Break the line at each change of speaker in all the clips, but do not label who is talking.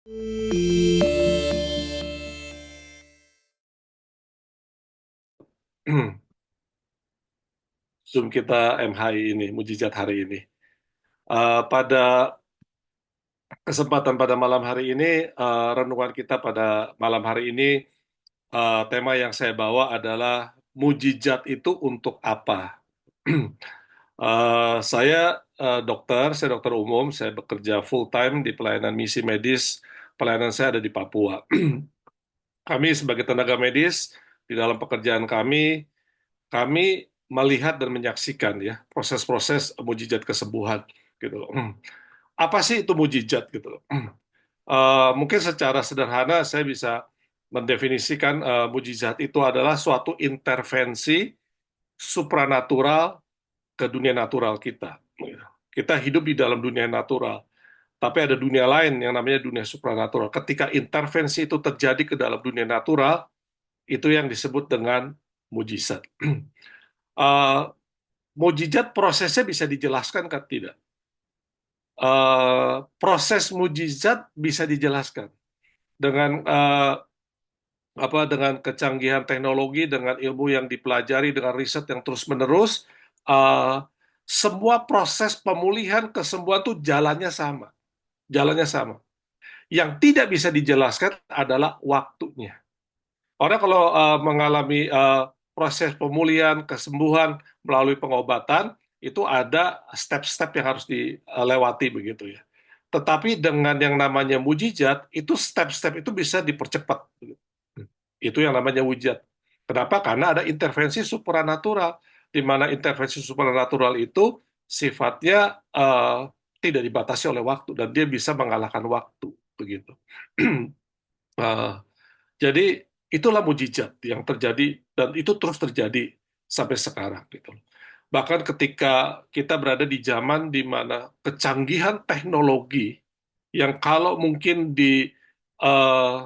Zoom kita MHI ini, mujizat hari ini. Pada kesempatan pada malam hari ini, renungan kita pada malam hari ini, tema yang saya bawa adalah mujizat itu untuk apa? Saya dokter umum, saya bekerja full time di pelayanan misi medis. Pelayanan saya ada di Papua. Kami sebagai tenaga medis di dalam pekerjaan kami melihat dan menyaksikan ya proses-proses mujizat kesembuhan gitu loh. Apa sih itu mujizat gitu loh? Mungkin secara sederhana saya bisa mendefinisikan mujizat itu adalah suatu intervensi supranatural ke dunia natural kita. Kita hidup di dalam dunia natural, tapi ada dunia lain yang namanya dunia supranatural. Ketika intervensi itu terjadi ke dalam dunia natural, itu yang disebut dengan mujizat. Uh, Mujizat prosesnya bisa dijelaskan kan tidak? Proses mujizat bisa dijelaskan dengan dengan kecanggihan teknologi, dengan ilmu yang dipelajari, dengan riset yang terus-menerus. Semua proses pemulihan kesembuhan itu jalannya sama. Yang tidak bisa dijelaskan adalah waktunya. Orang kalau mengalami proses pemulihan, kesembuhan melalui pengobatan, itu ada step-step yang harus dilewati begitu ya. Tetapi dengan yang namanya mujizat, itu step-step itu bisa dipercepat. Itu yang namanya mujizat. Kenapa? Karena ada intervensi supranatural, di mana intervensi supranatural itu sifatnya tidak dibatasi oleh waktu dan dia bisa mengalahkan waktu begitu. Eh, jadi itulah mujizat yang terjadi dan itu terus terjadi sampai sekarang gitu. Bahkan ketika kita berada di zaman di mana kecanggihan teknologi yang kalau mungkin eh,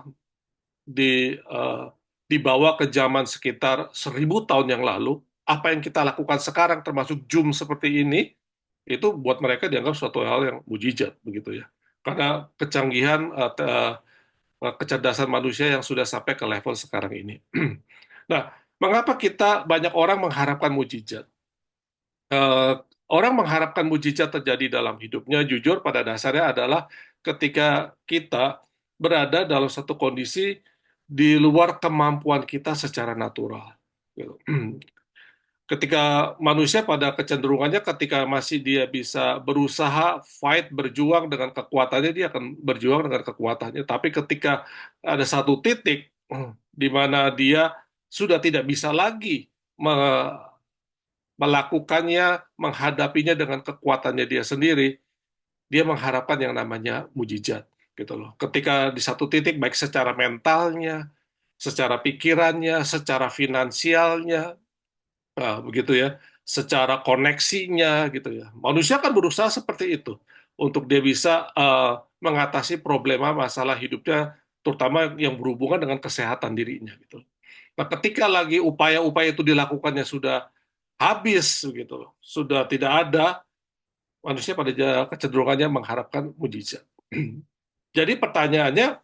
di dibawa ke zaman sekitar 1.000 tahun yang lalu, apa yang kita lakukan sekarang termasuk Zoom seperti ini, itu buat mereka dianggap suatu hal yang mujizat begitu ya. Karena kecanggihan kecerdasan manusia yang sudah sampai ke level sekarang ini. Nah, mengapa kita banyak orang mengharapkan mujizat? Eh, Orang mengharapkan mujizat terjadi dalam hidupnya, jujur pada dasarnya adalah ketika kita berada dalam satu kondisi di luar kemampuan kita secara natural. Gitu. Ketika manusia pada kecenderungannya ketika masih dia bisa berusaha fight berjuang dengan kekuatannya dia akan berjuang dengan kekuatannya, tapi ketika ada satu titik di mana dia sudah tidak bisa lagi melakukannya, menghadapinya dengan kekuatannya dia sendiri, dia mengharapkan yang namanya mujizat gitu loh. Ketika di satu titik baik secara mentalnya, secara pikirannya, secara finansialnya, begitu ya, secara koneksinya gitu ya. Manusia kan berusaha seperti itu untuk dia bisa mengatasi problema masalah hidupnya, terutama yang berhubungan dengan kesehatan dirinya gitu. Nah, ketika lagi upaya-upaya itu dilakukannya sudah habis gitu, sudah tidak ada, manusia pada kecenderungannya mengharapkan mujizat. Jadi pertanyaannya,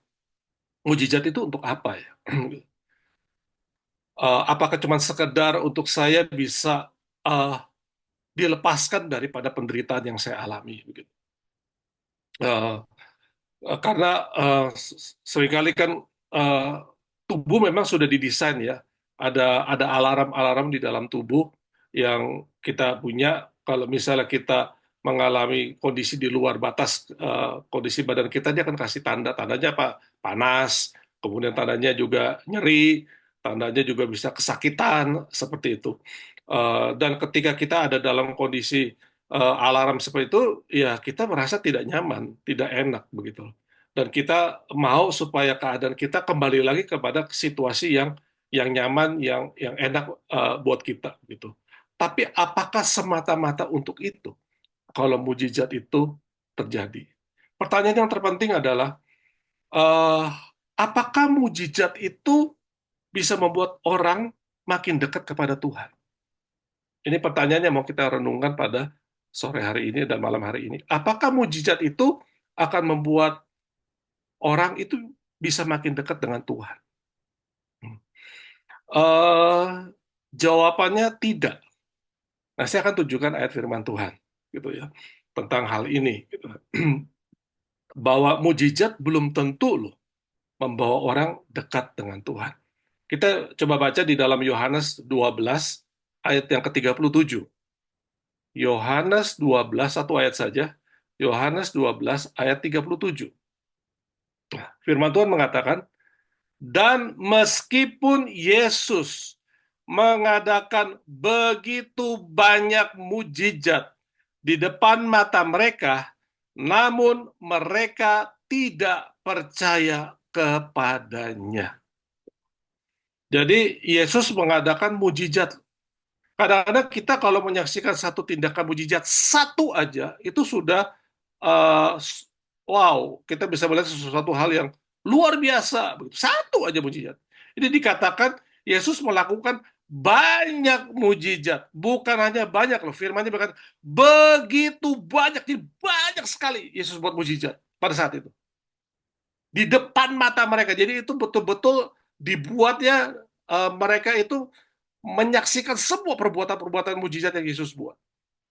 mujizat itu untuk apa ya? Apakah cuma sekedar untuk saya bisa uh, dilepaskan daripada penderitaan yang saya alami begitu. Uh, karena seringkali kan uh, tubuh memang sudah didesain ya, ada alarm-alarm di dalam tubuh yang kita punya kalau misalnya kita mengalami kondisi di luar batas kondisi badan kita, dia akan kasih tanda, tandanya apa? Panas, kemudian tandanya juga nyeri, tandanya juga bisa kesakitan seperti itu. Dan ketika kita ada dalam kondisi alarm seperti itu, ya kita merasa tidak nyaman, tidak enak begitu. Dan kita mau supaya keadaan kita kembali lagi kepada situasi yang nyaman, yang enak buat kita gitu. Tapi apakah semata-mata untuk itu kalau mujizat itu terjadi? Pertanyaan yang terpenting adalah eh, apakah mujizat itu bisa membuat orang makin dekat kepada Tuhan? Ini pertanyaan yang mau kita renungkan pada sore hari ini dan malam hari ini. Apakah mujizat itu akan membuat orang itu bisa makin dekat dengan Tuhan? Eh, Jawabannya tidak. Nah, saya akan tunjukkan ayat firman Tuhan, gitu ya, tentang hal ini, gitu. Bahwa mujizat belum tentu loh membawa orang dekat dengan Tuhan. Kita coba baca di dalam Yohanes 12 ayat yang ke-37. Yohanes 12, satu ayat saja. Yohanes 12 ayat 37. Firman Tuhan mengatakan, dan meskipun Yesus mengadakan begitu banyak mujizat di depan mata mereka, namun mereka tidak percaya kepadanya. Jadi Yesus mengadakan mujizat. Kadang-kadang kita kalau menyaksikan satu tindakan mujizat satu aja itu sudah uh, wow, kita bisa melihat sesuatu hal yang luar biasa. Satu aja mujizat. Ini dikatakan Yesus melakukan banyak mujizat, bukan hanya banyak loh. Firman-Nya berkata begitu banyak, jadi banyak sekali Yesus buat mujizat pada saat itu di depan mata mereka. Jadi itu betul-betul dibuatnya mereka itu menyaksikan semua perbuatan-perbuatan mujizat yang Yesus buat.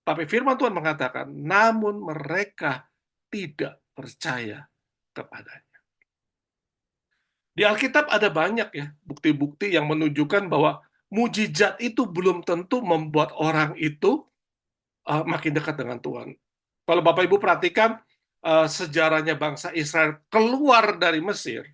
Tapi firman Tuhan mengatakan, namun mereka tidak percaya kepadanya. Di Alkitab ada banyak ya bukti-bukti yang menunjukkan bahwa mujizat itu belum tentu membuat orang itu makin dekat dengan Tuhan. Kalau Bapak Ibu perhatikan sejarahnya bangsa Israel keluar dari Mesir,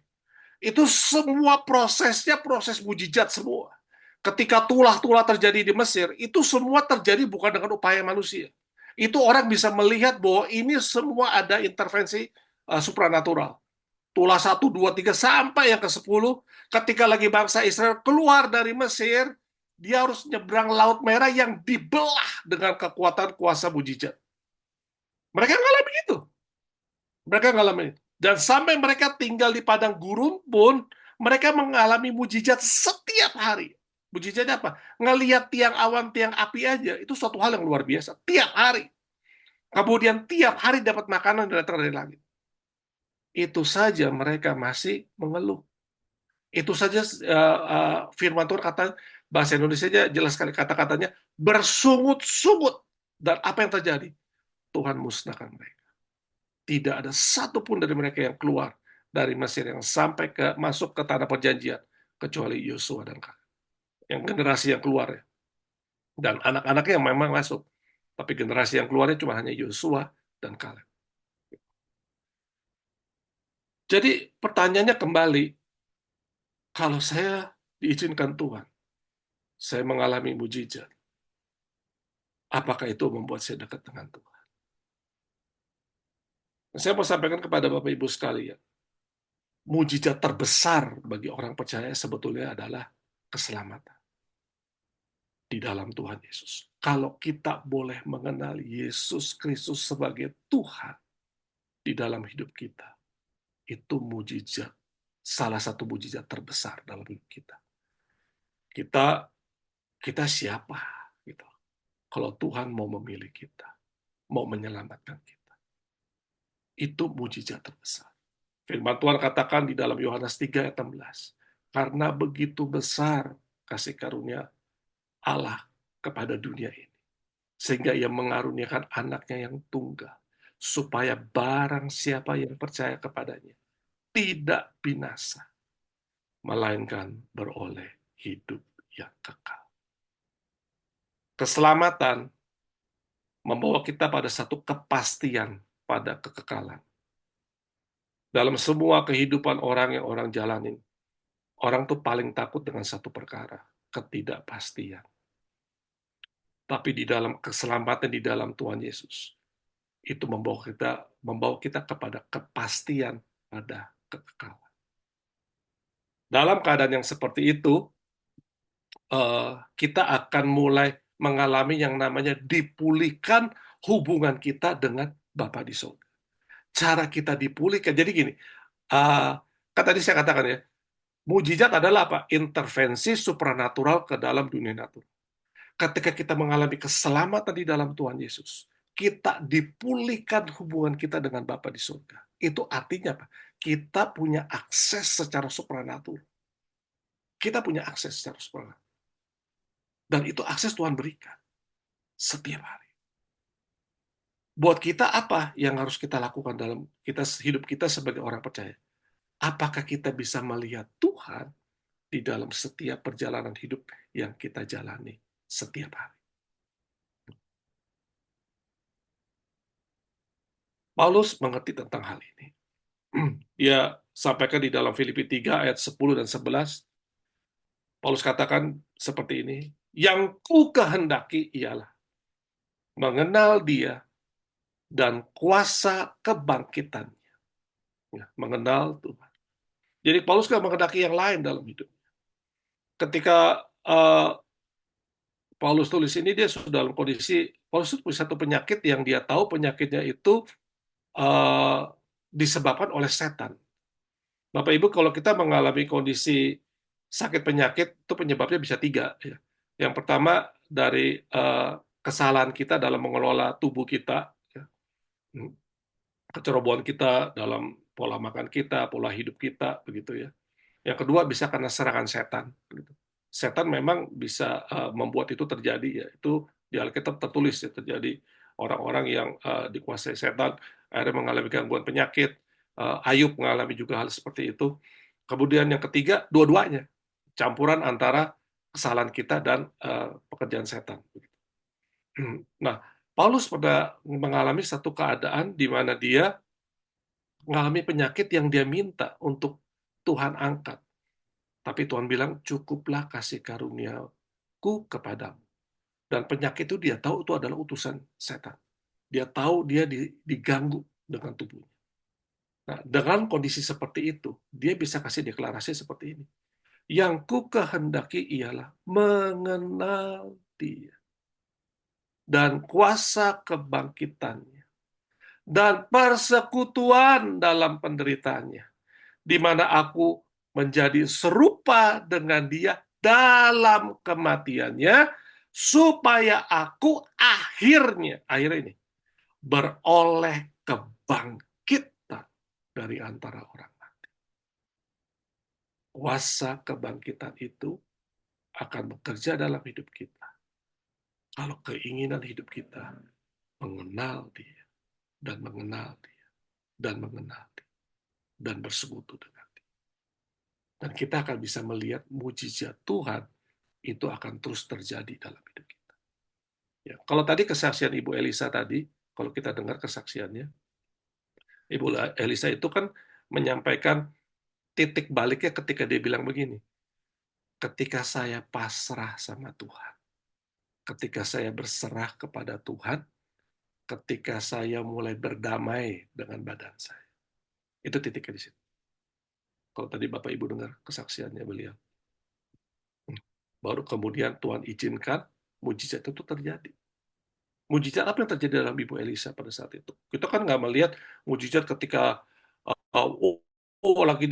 itu semua prosesnya proses mujizat semua. Ketika tulah-tulah terjadi di Mesir, itu semua terjadi bukan dengan upaya manusia. Itu orang bisa melihat bahwa ini semua ada intervensi supranatural. Tulah 1, 2, 3 sampai yang ke-10, ketika lagi bangsa Israel keluar dari Mesir, dia harus nyebrang Laut Merah yang dibelah dengan kekuatan kuasa mujizat. Mereka ngalami itu. Mereka ngalami itu. Dan sampai mereka tinggal di padang gurun pun, mereka mengalami mujizat setiap hari. Mujizatnya apa? Ngelihat tiang awan, tiang api aja, itu suatu hal yang luar biasa. Tiap hari. Kemudian tiap hari dapat makanan datang dari langit. Itu saja mereka masih mengeluh. Itu saja firman Tuhan kata, bahasa Indonesia jelas sekali kata-katanya, bersungut-sungut. Dan apa yang terjadi? Tuhan musnahkan mereka. Tidak ada satupun dari mereka yang keluar dari Mesir yang sampai masuk ke tanah perjanjian kecuali Yosua dan Kaleb. Yang generasi yang keluar ya. Dan anak-anaknya yang memang masuk. Tapi generasi yang keluarnya cuma hanya Yosua dan Kaleb. Jadi pertanyaannya kembali, kalau saya diizinkan Tuhan, saya mengalami mujizat, apakah itu membuat saya dekat dengan Tuhan? Saya mau sampaikan kepada Bapak Ibu sekalian, mujizat terbesar bagi orang percaya sebetulnya adalah keselamatan di dalam Tuhan Yesus. Kalau kita boleh mengenal Yesus Kristus sebagai Tuhan di dalam hidup kita, itu mujizat, salah satu mujizat terbesar dalam hidup kita. Kita kita siapa gitu. Kalau Tuhan mau memilih kita, mau menyelamatkan kita. Itu mujizat terbesar. Firman Tuhan katakan di dalam Yohanes 3 ayat 16. Karena begitu besar kasih karunia Allah kepada dunia ini. Sehingga ia mengaruniakan anaknya yang tunggal. Supaya barang siapa yang percaya kepadanya tidak binasa. Melainkan beroleh hidup yang kekal. Keselamatan membawa kita pada satu kepastian pada kekekalan. Dalam semua kehidupan orang yang orang jalanin, orang tuh paling takut dengan satu perkara, ketidakpastian. Tapi di dalam keselamatan di dalam Tuhan Yesus, itu membawa kita kepada kepastian pada kekekalan. Dalam keadaan yang seperti itu, kita akan mulai mengalami yang namanya dipulihkan hubungan kita dengan Bapa di surga. Cara kita dipulihkan, jadi gini, kan tadi saya katakan ya, mujizat adalah apa? Intervensi supranatural ke dalam dunia natural. Ketika kita mengalami keselamatan di dalam Tuhan Yesus, kita dipulihkan hubungan kita dengan Bapa di surga. Itu artinya apa? kita punya akses secara supranatural. Kita punya akses secara supranatural. Dan itu akses Tuhan berikan setiap hari. Buat kita apa yang harus kita lakukan dalam hidup kita sebagai orang percaya? Apakah kita bisa melihat Tuhan di dalam setiap perjalanan hidup yang kita jalani setiap hari? Paulus mengerti tentang hal ini. Dia sampaikan di dalam Filipi 3 ayat 10 dan 11, Paulus katakan seperti ini, yang ku kehendaki ialah mengenal dia dan kuasa kebangkitannya. Ya, mengenal Tuhan. Jadi Paulus kan mengendaki yang lain dalam hidup. Ketika Paulus tulis ini, dia sudah dalam kondisi, Paulus itu punya satu penyakit yang dia tahu penyakitnya itu uh, disebabkan oleh setan. Bapak Ibu, kalau kita mengalami kondisi sakit penyakit, itu penyebabnya bisa tiga. Ya. Yang pertama dari kesalahan kita dalam mengelola tubuh kita, ya. Kecerobohan kita dalam pola makan kita, pola hidup kita, begitu ya. Yang kedua bisa karena serangan setan. Gitu. Setan memang bisa membuat itu terjadi. Ya. Itu di Alkitab tertulis ya, terjadi orang-orang yang dikuasai setan, akhirnya mengalami gangguan penyakit. Ayub mengalami juga hal seperti itu. Kemudian yang ketiga, dua-duanya. Campuran antara kesalahan kita dan pekerjaan setan. Nah, Paulus pernah mengalami satu keadaan di mana dia mengalami penyakit yang dia minta untuk Tuhan angkat. Tapi Tuhan bilang, cukuplah kasih karuniaku kepadamu. Dan penyakit itu dia tahu itu adalah utusan setan. Dia tahu dia diganggu dengan tubuhnya. Nah, dengan kondisi seperti itu, dia bisa kasih deklarasi seperti ini. Yang ku kehendaki ialah mengenal dia dan kuasa kebangkitannya dan persekutuan dalam penderitaannya, di mana aku menjadi serupa dengan dia dalam kematiannya, supaya aku akhir ini beroleh kebangkitan dari antara orang mati. Kuasa kebangkitan itu akan bekerja dalam hidup kita. Kalau keinginan hidup kita mengenal dia, dan mengenal dia, dan mengenal dia, dan bersekutu dengan dia. Dan kita akan bisa melihat mujizat Tuhan itu akan terus terjadi dalam hidup kita. Ya, kalau tadi kesaksian Ibu Elisa tadi, kalau kita dengar kesaksiannya, Ibu Elisa itu kan menyampaikan titik baliknya ketika dia bilang begini, ketika saya pasrah sama Tuhan, ketika saya berserah kepada Tuhan, ketika saya mulai berdamai dengan badan saya. Itu titiknya di situ. Kalau tadi Bapak Ibu dengar kesaksiannya beliau. Baru kemudian Tuhan izinkan mujizat itu terjadi. Mujizat apa yang terjadi dalam Ibu Elisa pada saat itu? Kita kan nggak melihat mujizat ketika lagi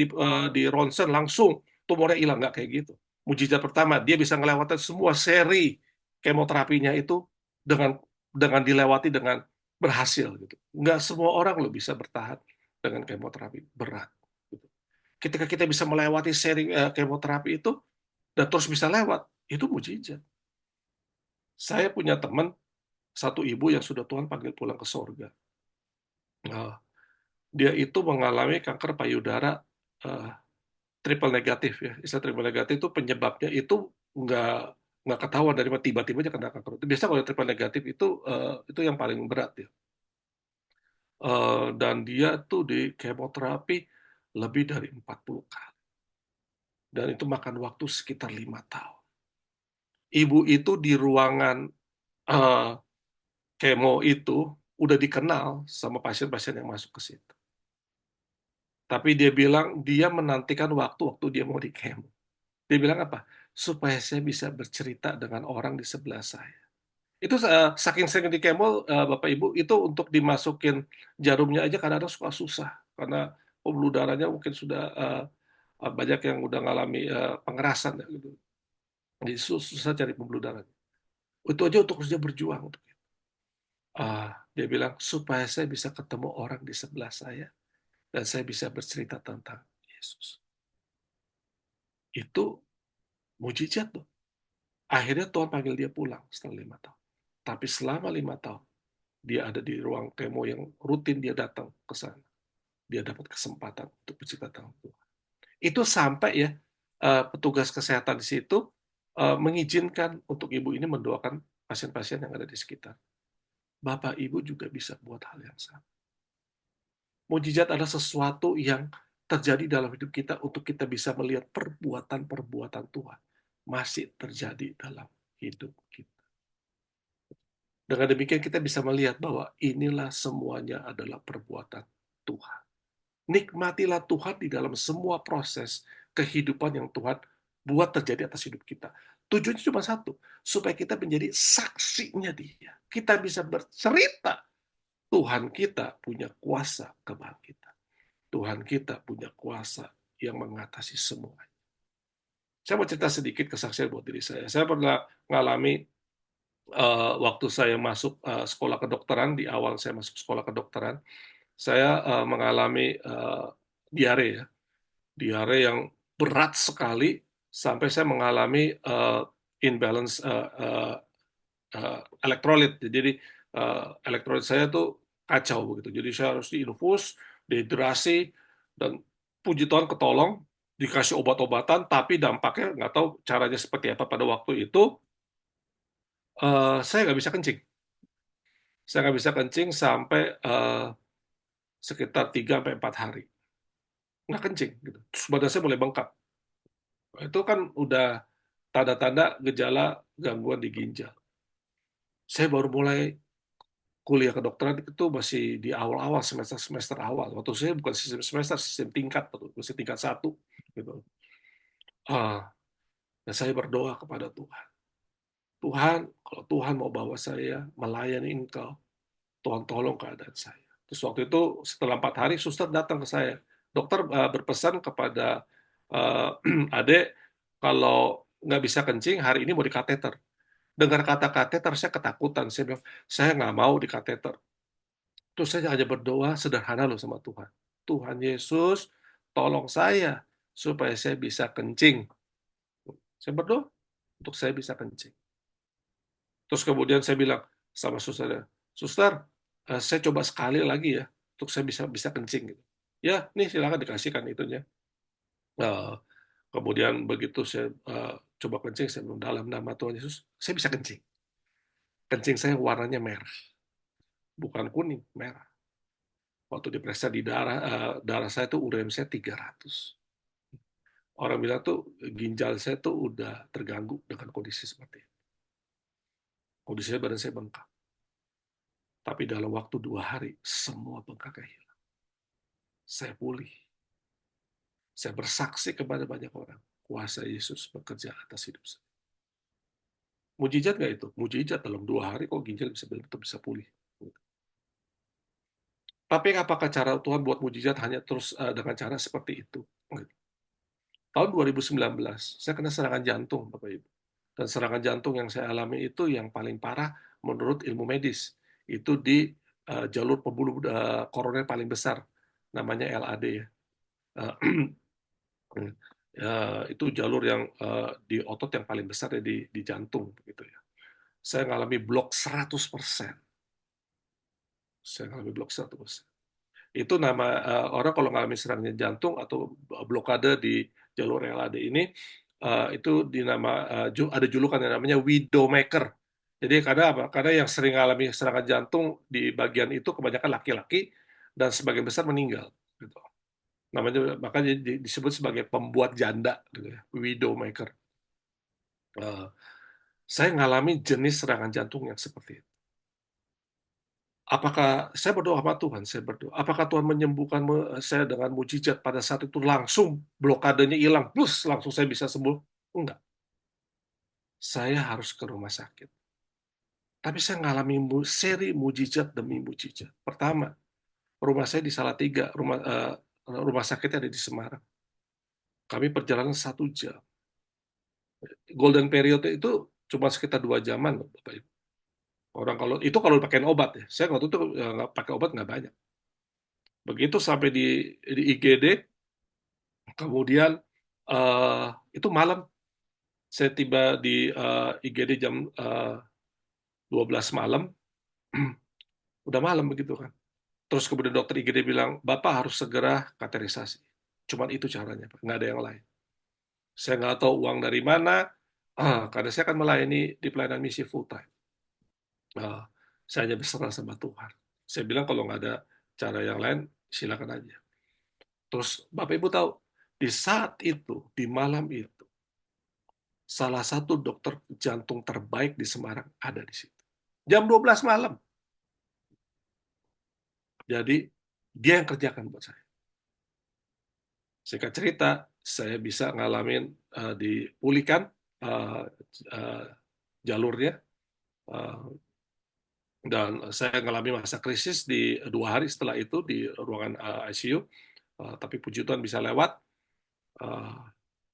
di ronsen langsung tumornya hilang, nggak kayak gitu. Mujizat pertama, dia bisa melewati semua seri kemoterapinya itu dengan dilewati dengan berhasil gitu. Nggak semua orang lo bisa bertahan dengan kemoterapi berat. Gitu. Ketika kita bisa melewati seri kemoterapi itu dan terus bisa lewat, itu mujizat. Saya punya teman, satu ibu yang sudah Tuhan panggil pulang ke sorga. Nah, dia itu mengalami kanker payudara uh, triple negatif ya. Istilah triple negatif itu penyebabnya itu nggak nggak ketahuan dari mana tiba-tiba aja kena kanker. Biasa kalau triple negatif itu yang paling berat ya. Dan dia tuh di kemoterapi lebih dari 40 kali. Dan itu makan waktu sekitar 5 tahun. Ibu itu di ruangan uh, kemo itu udah dikenal sama pasien-pasien yang masuk ke situ. Tapi dia bilang dia menantikan waktu-waktu dia mau di kemo. Dia bilang apa? Supaya saya bisa bercerita dengan orang di sebelah saya. Itu saking sering di kemo, Bapak Ibu, itu untuk dimasukin jarumnya aja kadang-kadang suka susah. Karena pembuluh darahnya mungkin sudah banyak yang udah ngalami pengerasan. Ya, gitu. Jadi susah cari pembuluh darah. Itu aja untuk dia berjuang. Untuk dia bilang, supaya saya bisa ketemu orang di sebelah saya, dan saya bisa bercerita tentang Yesus. Itu mujizat tuh. Akhirnya Tuhan panggil dia pulang setelah 5 tahun. Tapi selama 5 tahun, dia ada di ruang kemo yang rutin dia datang ke sana. Dia dapat kesempatan untuk bercerita tentang Tuhan. Itu sampai ya, petugas kesehatan di situ mengizinkan untuk ibu ini mendoakan pasien-pasien yang ada di sekitar. Bapak Ibu juga bisa buat hal yang sama. Mujizat adalah sesuatu yang terjadi dalam hidup kita untuk kita bisa melihat perbuatan-perbuatan Tuhan masih terjadi dalam hidup kita. Dengan demikian kita bisa melihat bahwa inilah semuanya adalah perbuatan Tuhan. Nikmatilah Tuhan di dalam semua proses kehidupan yang Tuhan buat terjadi atas hidup kita. Tujuannya cuma satu, supaya kita menjadi saksinya dia. Kita bisa bercerita, Tuhan kita punya kuasa kebangkitan. Tuhan kita punya kuasa yang mengatasi semua. Saya mau cerita sedikit kesaksian buat diri saya. Saya pernah mengalami waktu saya masuk sekolah kedokteran, di awal saya masuk sekolah kedokteran, saya mengalami diare ya. Diare yang berat sekali sampai saya mengalami imbalance elektrolit. Jadi elektrolit saya tuh kacau begitu. Jadi saya harus diinfus, dehidrasi, dan puji Tuhan ketolong, dikasih obat-obatan, tapi dampaknya nggak tahu caranya seperti apa pada waktu itu. Saya nggak bisa kencing. Saya nggak bisa kencing sampai sekitar 3 sampai 4 hari. Nggak kencing. Gitu. Terus badan saya mulai bengkak. Itu kan udah tanda-tanda gejala gangguan di ginjal. Saya baru mulai kuliah kedokteran itu masih di awal-awal semester-semester awal. Waktu saya bukan sistem semester, sistem tingkat, masih tingkat 1. Gitu. Dan saya berdoa kepada Tuhan. Tuhan, kalau Tuhan mau bawa saya melayani Engkau, Tuhan tolong keadaan saya. Terus waktu itu setelah 4 hari, suster datang ke saya. Dokter berpesan kepada adik, kalau nggak bisa kencing, hari ini mau dikateter. Dengar kata kateter, saya ketakutan. Saya bilang, saya nggak mau dikateter. Terus saya hanya berdoa sederhana loh sama Tuhan. Tuhan Yesus, tolong saya supaya saya bisa kencing. Saya berdoa untuk saya bisa kencing. Terus kemudian saya bilang sama suster, suster, saya coba sekali lagi ya, untuk saya bisa bisa kencing. Gitu. Ya, nih silakan dikasihkan itunya. Uh, Kemudian begitu saya coba kencing, saya bilang dalam nama Tuhan Yesus, saya bisa kencing. Kencing saya warnanya merah, bukan kuning, merah. Waktu diperiksa di darah, darah saya tuh ureum saya 300. Orang bilang tuh ginjal saya tuh udah terganggu dengan kondisi seperti itu. Kondisinya badan saya bengkak. Tapi dalam waktu 2 hari, semua bengkaknya hilang. Saya pulih. Saya bersaksi kepada banyak orang. Kuasa Yesus bekerja atas hidup saya. Mujizat nggak itu? Mujizat dalam 2 hari kok ginjal bisa betul bisa pulih. Tapi apakah cara Tuhan buat mujizat hanya terus dengan cara seperti itu? Tahun 2019, saya kena serangan jantung, Bapak Ibu. Dan serangan jantung yang saya alami itu yang paling parah menurut ilmu medis. Itu di jalur pembuluh koroner paling besar, namanya LAD ya. Itu jalur yang di otot yang paling besar ya di jantung begitu ya. Saya mengalami blok 100%. Saya mengalami blok 100%. Itu nama orang kalau mengalami serangan jantung atau blokade di jalur LAD ini itu ada julukan yang namanya widowmaker. Jadi karena apa? Karena yang sering mengalami serangan jantung di bagian itu kebanyakan laki-laki dan sebagian besar meninggal. Gitu. Namanya makanya disebut sebagai pembuat janda, gitu ya, widowmaker. Uh, saya mengalami jenis serangan jantung yang seperti itu. Apakah saya berdoa sama Tuhan? Saya berdoa. Apakah Tuhan menyembuhkan saya dengan mujizat pada saat itu langsung blokadenya hilang, plus langsung saya bisa sembuh? Enggak. Saya harus ke rumah sakit. Tapi saya mengalami seri mujizat demi mujizat. Pertama, rumah saya di Salatiga, rumah sakitnya ada di Semarang. Kami perjalanan 1 jam. Golden period itu cuma sekitar 2 jaman, Bapak Ibu. Orang kalau itu kalau pakai obat ya. Saya waktu itu nggak pakai obat nggak banyak. Begitu sampai di IGD, kemudian itu malam, saya tiba di IGD jam 12 malam, udah malam begitu kan. Terus kemudian dokter IGD bilang, Bapak harus segera kateterisasi. Cuman itu caranya, Pak. Nggak ada yang lain. Saya nggak tahu uang dari mana, karena saya akan melayani di pelayanan misi full time. Saya hanya berserah sama Tuhan. Saya bilang kalau nggak ada cara yang lain, silakan aja. Terus Bapak Ibu tahu, di saat itu, di malam itu, salah satu dokter jantung terbaik di Semarang ada di situ. Jam 12 malam. Jadi dia yang kerjakan buat saya. Singkat cerita, saya bisa ngalamin dipulihkan uh, uh, jalurnya, uh, dan saya ngalami masa krisis di 2 hari setelah itu di ruangan ICU, tapi puji Tuhan bisa lewat, uh,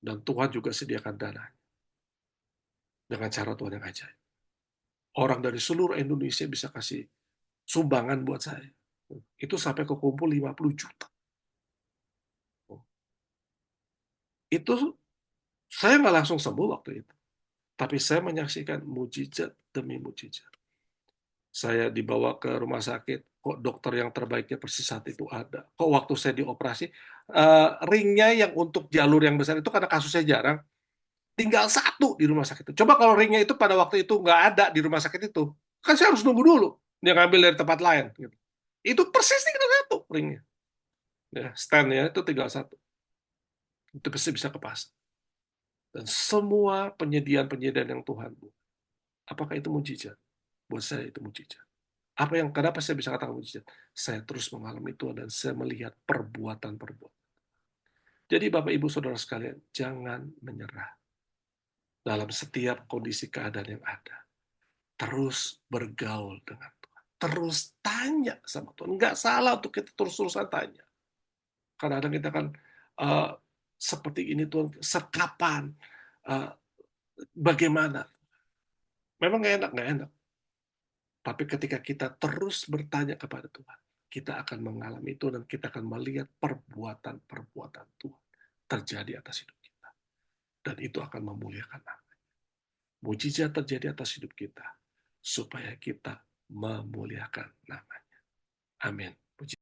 dan Tuhan juga sediakan dana dengan cara Tuhan yang ajaib. Orang dari seluruh Indonesia bisa kasih sumbangan buat saya. Itu sampai kekumpul 50 juta. Itu saya nggak langsung sembuh waktu itu. Tapi saya menyaksikan mujizat demi mujizat. Saya dibawa ke rumah sakit, kok dokter yang terbaiknya persis saat itu ada. Kok waktu saya dioperasi, ringnya yang untuk jalur yang besar itu karena kasusnya jarang, tinggal satu di rumah sakit itu. Coba kalau ringnya itu pada waktu itu nggak ada di rumah sakit itu, kan saya harus nunggu dulu. Dia ngambil dari tempat lain. Gitu. Itu persis tinggal satu ringnya. Ya, stand-nya itu tinggal satu. Itu pasti bisa kepasang. Dan semua penyediaan-penyediaan yang Tuhan buat. Apakah itu mujizat? Buat saya itu mujizat. Apa yang kenapa saya bisa katakan mujizat? Saya terus mengalami itu dan saya melihat perbuatan-perbuatan. Jadi Bapak Ibu Saudara sekalian, jangan menyerah dalam setiap kondisi keadaan yang ada. Terus bergaul dengan Tuhan. Terus tanya sama Tuhan. Enggak salah untuk kita terus-terusan tanya. Kadang-kadang kita kan uh, seperti ini Tuhan, sekapan, uh, bagaimana. Memang nggak enak. Tapi ketika kita terus bertanya kepada Tuhan, kita akan mengalami itu dan kita akan melihat perbuatan-perbuatan Tuhan terjadi atas hidup kita. Dan itu akan memuliakan Allah. Mujizat terjadi atas hidup kita supaya kita memuliakan namanya. Amin. Puji